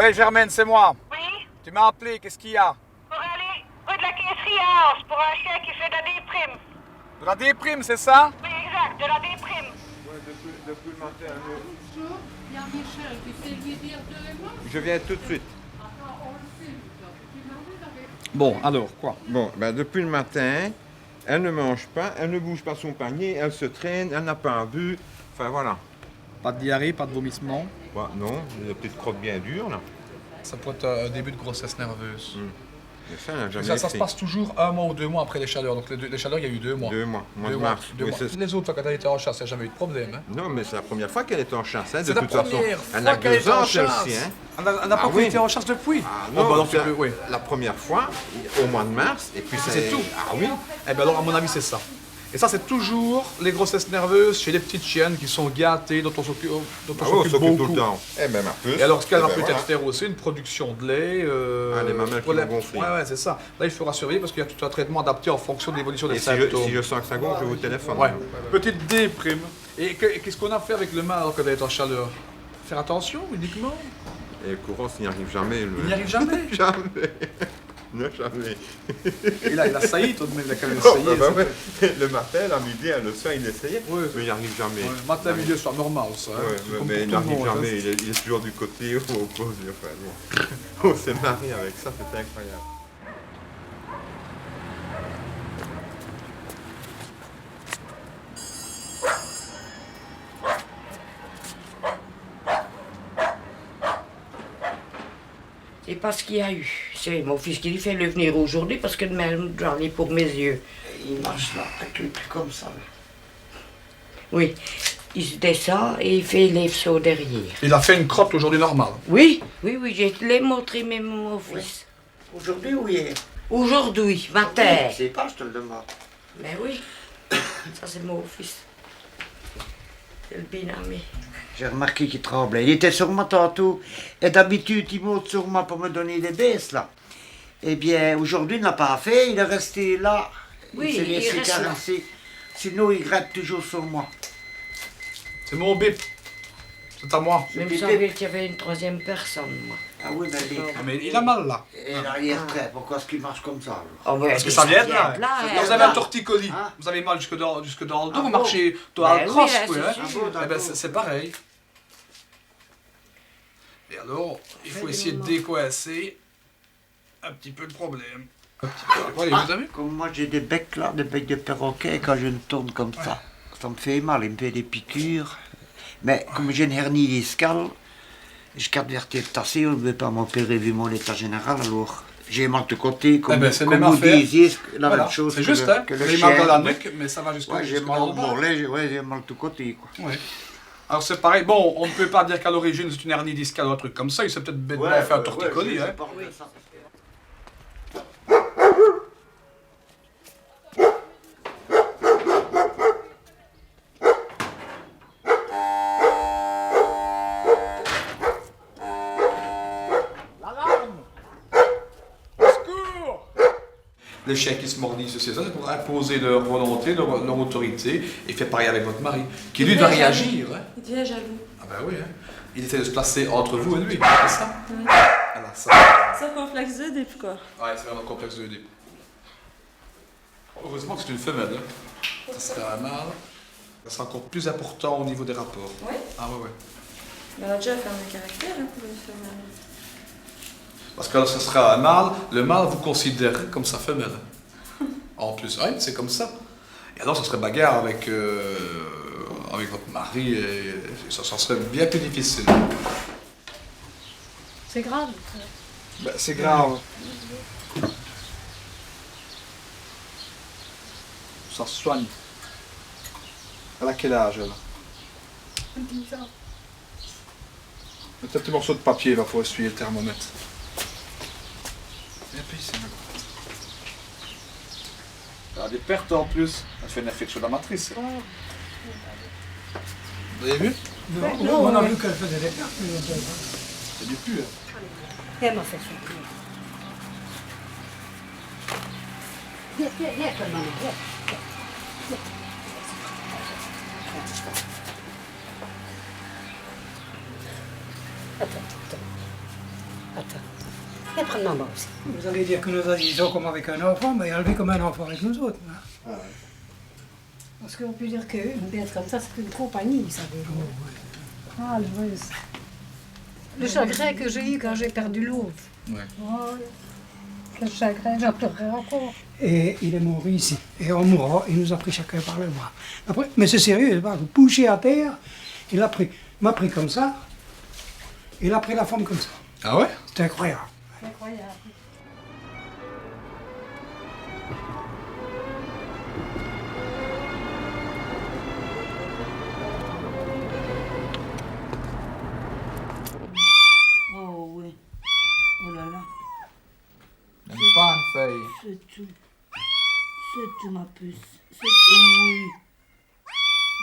Ouais, Germaine, c'est moi. Oui, Tu m'as appelé, qu'est-ce qu'il y a? pour aller rue de la Caisserie à Anse, pour un chien qui fait de la déprime. De la déprime, c'est ça? Oui, exact, de la déprime. Ouais, depuis le matin. Bonjour, il y a Michel, tu sais lui dire deux mots? Je viens tout de suite. Attends, on le filme, donc. Tu m'as envie d'aller. Bon, alors, quoi? Bon, ben depuis le matin, elle ne mange pas, elle ne bouge pas son panier, elle se traîne, elle n'a pas bu. Enfin voilà. Pas de diarrhée, pas de vomissement. Ouais, non, il y a des petites crottes bien dures là. Ça pourrait être un début de grossesse nerveuse. Mais ça, elle n'a jamais Ça se fait. passe toujours 1 mois ou 2 mois après les chaleurs. Donc les chaleurs, il y a eu 2 mois. 2 mois, mois de 2 mois. mars. 2 Oui, mois. c'est- Les autres fois, quand elle était en chasse, il n'y a jamais eu de problème. Hein. Non, mais c'est la première fois qu'elle est en chasse, hein, de C'est la toute façon. première Elle fois a qu'elle 2 est en ans, chasse. celle-ci, hein. Elle n'a pas oui. été en chasse depuis. Ah Bon, non, bah, alors, tu c'est peux, oui. la première fois, au mois de mars, et puis C'est tout. Ah oui. Eh bien alors, à mon avis, c'est ça. Et ça, c'est toujours les grossesses nerveuses chez les petites chiennes qui sont gâtées, dont on s'occupe Ah oui, on s'occupe beaucoup. tout le temps. Eh ben ma puce. Et alors, ce qu'elle eh va ben, peut-être voilà. faire aussi, une production de lait. Ah, les mamelles pour qui vont gonfler. Ouais, c'est ça. Là, il faudra surveiller parce qu'il y a tout un traitement adapté en fonction de l'évolution des Et si symptômes. je sens que ça gonfle, je vous téléphone. Ouais. Petite déprime. Et qu'est-ce qu'on a fait avec le mâle alors qu'elle est en chaleur? Faire attention uniquement? Et le courant, il n'y arrive jamais. Il n'y arrive jamais. Jamais. Non, jamais. Et là, il a sailli tout de même, il a quand même Oh, essayé. bah, ça. ouais. Le matin, la midi, le soir, il essayait. Ouais. Mais il n'y arrive jamais. Ouais, matin, milieu, soir, normal ça. hein. Ouais, C'est comme mais pour il tout le n'arrive monde, hein. jamais. Il est toujours du côté où on pose. Enfin, bon. On s'est marié avec ça, c'était incroyable. C'est pas ce qu'il y a eu. C'est mon fils qui lui fait le venir aujourd'hui parce que demain, j'en ai pour mes yeux. Il marche là, avec le cul comme ça. Oui, il se descend et il fait les sauts derrière. Il a fait une crotte aujourd'hui normale. Oui, oui, oui, je l'ai montré même à mon fils. Aujourd'hui ou hier? Aujourd'hui, matin. Je sais pas, je te le demande. Mais oui, ça c'est mon fils. C'est le binami. J'ai remarqué qu'il tremblait. Il était sur moi tantôt. Et d'habitude, il monte sur moi pour me donner des baisses, là. Eh bien, aujourd'hui, il n'a pas fait. Il est resté là. Oui, s'est il laissé reste là. caresser. Sinon, il gratte toujours sur moi. C'est mon bip. C'est à moi. Même me semblait qu'il y avait une troisième personne, moi. Ah oui, mais Ah, mais il a mal là. et l'arrière-trait, pourquoi est-ce qu'il marche comme ça, alors? Oh, ouais, Parce que ça vient de là. hein. Vous avez un torticolis. Hein? Vous avez mal jusque dans le dos. Ah Vous bon? marchez dans Ben le oui, cross. là, quoi, c'est hein. sûr. Ah bon, Eh ben, d'accord. c'est pareil. Et alors, il faut essayer de décoincer un petit peu le problème. Un petit peu. Voilà, vous avez? Comme moi, j'ai des becs là, des becs de perroquet, quand je me tourne comme ça me fait mal, il me fait des piqûres. Mais comme j'ai une hernie discale, j'ai 4 vertèbres tassées, on ne veut pas m'opérer vu mon état général, alors j'ai mal de côté, comme, Eh ben, c'est comme même vous affaire. disiez, la Voilà, même chose c'est que juste, le, hein. que Vous le avez chien. mal dans la nuque, mais ça va jusqu'au Ouais, j'ai jusque mal dans au le bas. bourrelet, j'ai mal de tous côtés, quoi. Ouais. Alors c'est pareil, bon, on ne peut pas dire qu'à l'origine c'est une hernie discale ou un truc comme ça, il s'est peut-être bêtement fait un torticolis. Hein. Les chiens qui se mordissent, c'est ça, c'est pour imposer leur volonté, leur autorité, et fait pareil avec votre mari, qui lui doit réagir. Hein. Il devient jaloux. Ah ben oui, hein. Il essaie de se placer entre vous et lui, c'est ça? Oui. Alors ça, C'est un complexe d'Oedipe, quoi. ouais, c'est vraiment complexe de l'Oedipe. Heureusement que c'est une femelle, hein. Ça serait un mâle. Ça sera encore plus important au niveau des rapports. Oui. Ah ouais, ouais. Mais on a déjà fait un caractère hein, pour une femelle. Parce que alors, ce sera un mâle, le mâle vous considère comme sa femelle. En plus, ouais, c'est comme ça. Et alors, ce serait bagarre avec votre mari, et ça serait bien plus difficile. C'est grave. Ben, c'est grave. Ça se soigne. Elle a quel âge, elle? 10 ans. Un petit morceau de papier là pour essuyer le thermomètre. Et puis c'est ma droite. Elle a des pertes en plus. Elle fait une infection de la matrice. Vous avez vu? Non, on a vu qu'elle faisait des pertes, mais on sait pas. C'est du pu. Hein. Elle m'a fait souffrir. Viens, viens, viens, maman, viens. Attends, attends. prendre maman aussi. Vous allez dire que nous agissons comme avec un enfant, mais élevé comme un enfant avec nous autres. Hein. Parce qu'on peut dire qu'une bête comme ça, c'est une compagnie, ça veut dire. Ah, le chagrin que j'ai eu quand j'ai perdu l'autre. Ouais. Oh, quel chagrin, j'en pleurerai encore. Et il est mort ici. Et en mourant, il nous a pris chacun par le bras. Après, mais c'est sérieux, couché à terre, m'a pris comme ça, il a pris la femme comme ça. Ah ouais? C'est incroyable. Incroyable. Oh oui. Oh là là. Même pas une feuille. C'est tout. C'est tout, ma puce. C'est tout, oui.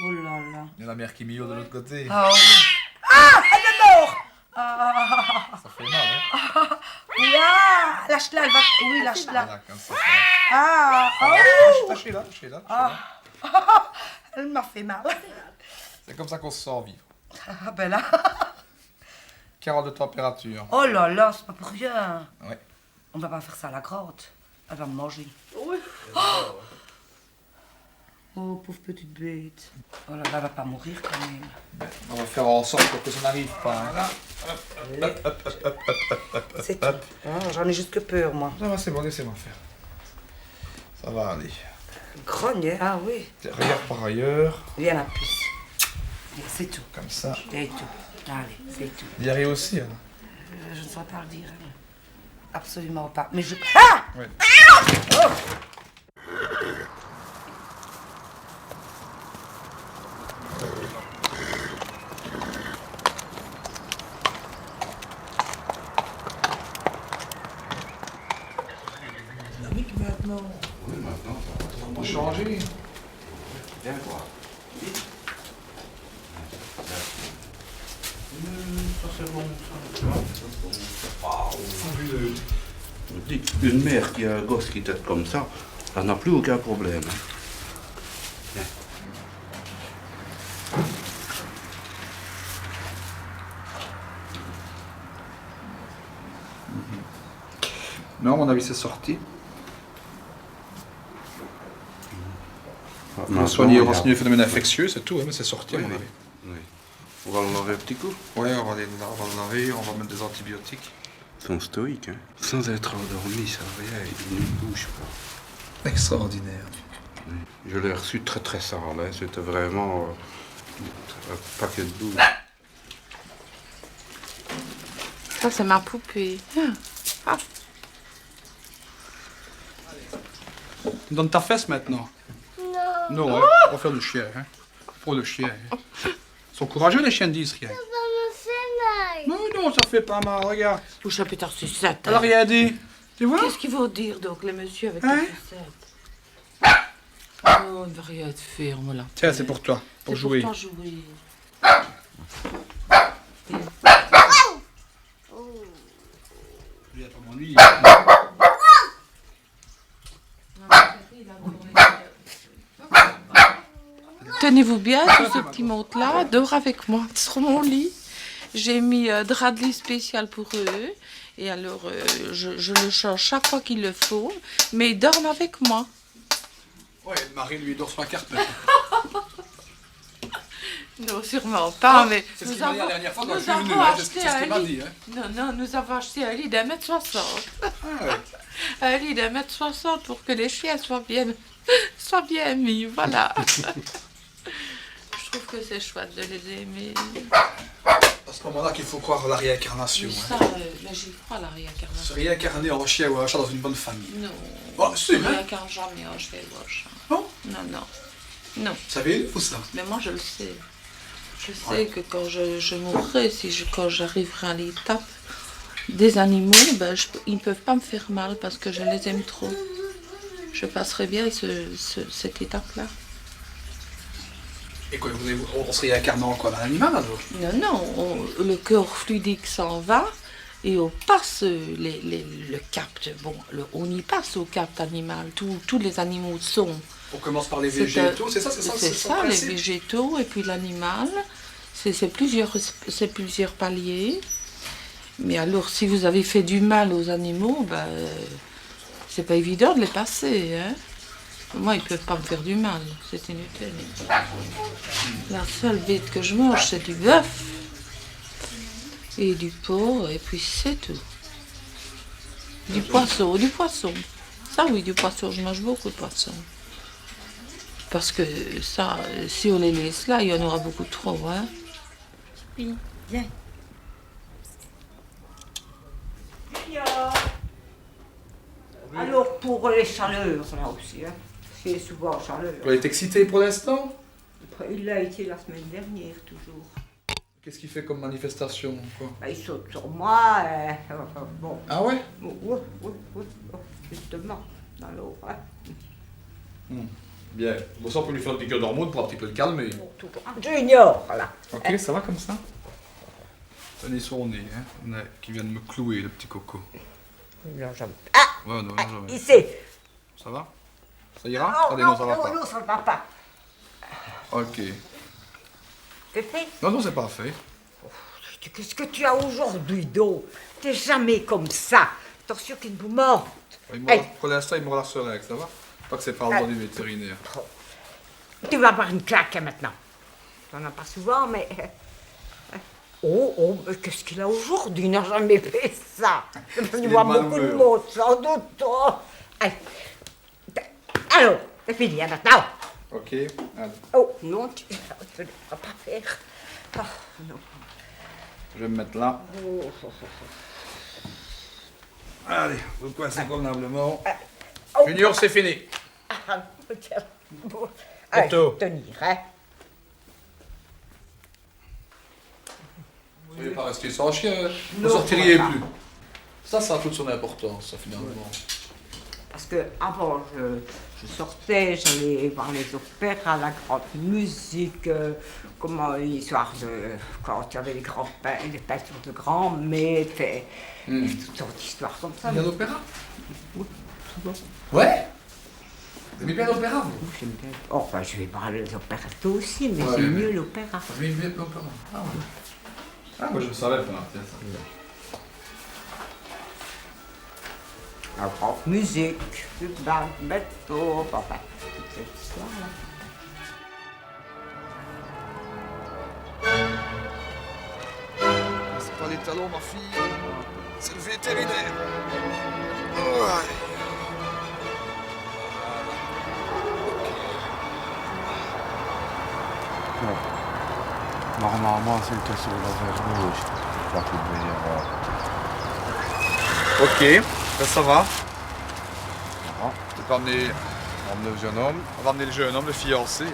Oh là là. Il y a la mère qui miaule de l'autre côté. Ah oui. Ah, elle est morte. Ça fait mal, hein? Ah, lâche-la, elle va... Oui, lâche-la. Voilà, comme ça. Ah, Lâchez-la. elle m'a fait mal. C'est comme ça qu'on se sent vivre. Ah ben là. 40 de température. Oh là là, c'est pas pour rien. Ouais. On va pas faire ça à la grotte. Elle va me manger. Oh. Oh, pauvre petite bête. Oh là là, elle va pas mourir quand même. On va faire en sorte pour que ça n'arrive pas. Hein. C'est tout. Ah, j'en ai juste peur, moi. Ça va, c'est bon, laissez-moi faire. Ça va aller. Grogne, hein? Ah oui. Derrière par ailleurs, Viens la puce. C'est tout. comme ça. C'est tout. Allez, c'est tout. Derrière aussi, hein. Je ne saurais pas le dire. Hein. Absolument pas. Mais je... Ah! Ouais. Oh! Dynamique maintenant. Oui, maintenant, ça va. On va changer. Viens voir. Ça c'est bon, Fabuleux. Je dis, une mère qui a un gosse qui tête comme ça, elle n'a plus aucun problème. Hein. Viens. Non, à mon avis, c'est sorti. On va soigner le phénomène infectieux, c'est tout, hein, mais c'est sorti, à mon avis. Oui. On va le laver un petit coup. Ouais, on va le laver, on va mettre des antibiotiques. Ils sont stoïques, hein. Sans être endormis, ça rien, ils ne bougent pas. Extraordinaire. Oui. Je l'ai reçu très très sale, hein. C'était vraiment un paquet de boue. Ça, c'est ma poupée. Ah. Donne ta fesse maintenant. Non. Non, hein. On va faire le chien. Hein. Pour le chien. Hein. Ils sont courageux, les chiens disent rien. Non, ça fait pas mal, regarde. Touche un peu ta sucette. Elle a rien dit. Tu vois? Qu'est-ce qu'il veut dire, donc, le monsieur avec Hein? les sucettes? Oh, il ne va rien te faire, voilà. Tiens, c'est pour toi, pour jouer. Pour toi jouer. Lui, pas m'ennuyer. Tenez-vous bien, tous ces petits mots-là, dors avec moi sur mon lit. J'ai mis drap de lit spécial pour eux. Et alors, je le change chaque fois qu'il le faut. Mais ils dorment avec moi. Ouais, Marie, lui, dort sur la carte maintenant. Non, sûrement pas, mais C'est ce qu'il m'a dit la dernière fois quand je suis venu. avons Hein, c'est ce acheté qu'il m'a un dit. lit. Hein. Non, nous avons acheté un lit d'1m60. Ah, ouais. Un lit d'1m60 pour que les chiens soient bien mis, voilà. Je trouve que c'est chouette de les aimer. À ce moment-là qu'il faut croire à la réincarnation. Mais Hein. ça, mais j'y crois à la réincarnation. Se réincarner en chien ou en chat dans une bonne famille. Non. Oh, si, Je hein. réincarne jamais en chien ou en chat. Non. Non. Non. Vous savez, vous ça. Mais moi, je le sais. Je sais que quand je mourrai, quand j'arriverai à l'étape des animaux, ben, ils ne peuvent pas me faire mal parce que je les aime trop. Je passerai bien cette étape-là. Et quoi, on se réincarne en quoi? Dans l'animal alors? Non, le corps fluidique s'en va et on passe le cap. Bon, on y passe au cap animal. Tous les animaux sont. On commence par les végétaux, c'est ça? C'est ça, les végétaux et puis l'animal. C'est plusieurs paliers. Mais alors, si vous avez fait du mal aux animaux, ben, c'est pas évident de les passer. Hein. Moi, ils peuvent pas me faire du mal, c'est inutile. La seule bête que je mange, c'est du bœuf et du porc, et puis c'est tout. Du poisson. Ça oui, du poisson, je mange beaucoup de poisson. Parce que ça, si on les laisse là, il y en aura beaucoup trop. Hein. Oui, viens. Alors pour les chaleurs là aussi, hein. C'est souvent chaleur. Elle est excitée pour l'instant? Il l'a été la semaine dernière toujours. Qu'est-ce qu'il fait comme manifestation quoi? Il saute sur moi. Bon. Ah ouais? Oui, justement. Alors, hein. Bien. Bon, ça, on peut lui faire une piqûre d'hormones pour un petit peu le calmer. Junior, là. Ok, ça va comme ça? Tenez son nez, hein, qui vient de me clouer, le petit coco. Non, jamais. Ouais, non, jamais. Ici. Ça va? Ça ira? Attendez, non, ça va pas. Non, ça va pas. Ok. C'est fait? Non, c'est pas fait. Qu'est-ce que tu as aujourd'hui, d'eau? T'es jamais comme ça. Attention qu'il vous mord. Pour l'instant, il me relâche sur l'ex, ça va? Pas que c'est pas le droit du vétérinaire. Tu vas avoir une claque hein, maintenant. T'en as pas souvent, mais... mais qu'est-ce qu'il a aujourd'hui? Il n'a jamais fait ça. Il voit beaucoup de mots, sans doute. Oh. Allez. Alors, c'est fini hein, maintenant. Ok, allez. Oh, non, tu ne vas pas faire. Oh, non. Je vais me mettre là. Allez, vous coincez convenablement. Junior, c'est fini. Allez, tenir, hein. Vous ne voulez pas rester sans chien, vous ne sortiriez plus. Ça a toute son importance, ça, finalement. Parce que avant, je sortais, j'allais voir les opéras, la grande musique, les soirs de... quand il y avait les peintures de grands maîtres, et toutes sortes d'histoires comme ça. Il y a l'opéra? Oui, souvent. Ouais? Vous aimez bien l'opéra, vous? Oui, j'aime bien. Enfin, je vais voir les opérettos aussi, mais Ouais, c'est mais- mieux l'opéra. Vous aimez bien l'opéra? Ah ouais. Ah, moi je le savais pas, tiens ça. La grande musique, le bateau, enfin, toute cette histoire-là. C'est pas les talons, ma fille. C'est le vétérinaire. Ouais. Normalement, c'est le cas sur la verre rouge. Pas tout Ok, venir. ça va. On va emmener le jeune homme. On va emmener le jeune homme, le fiancé. Hein.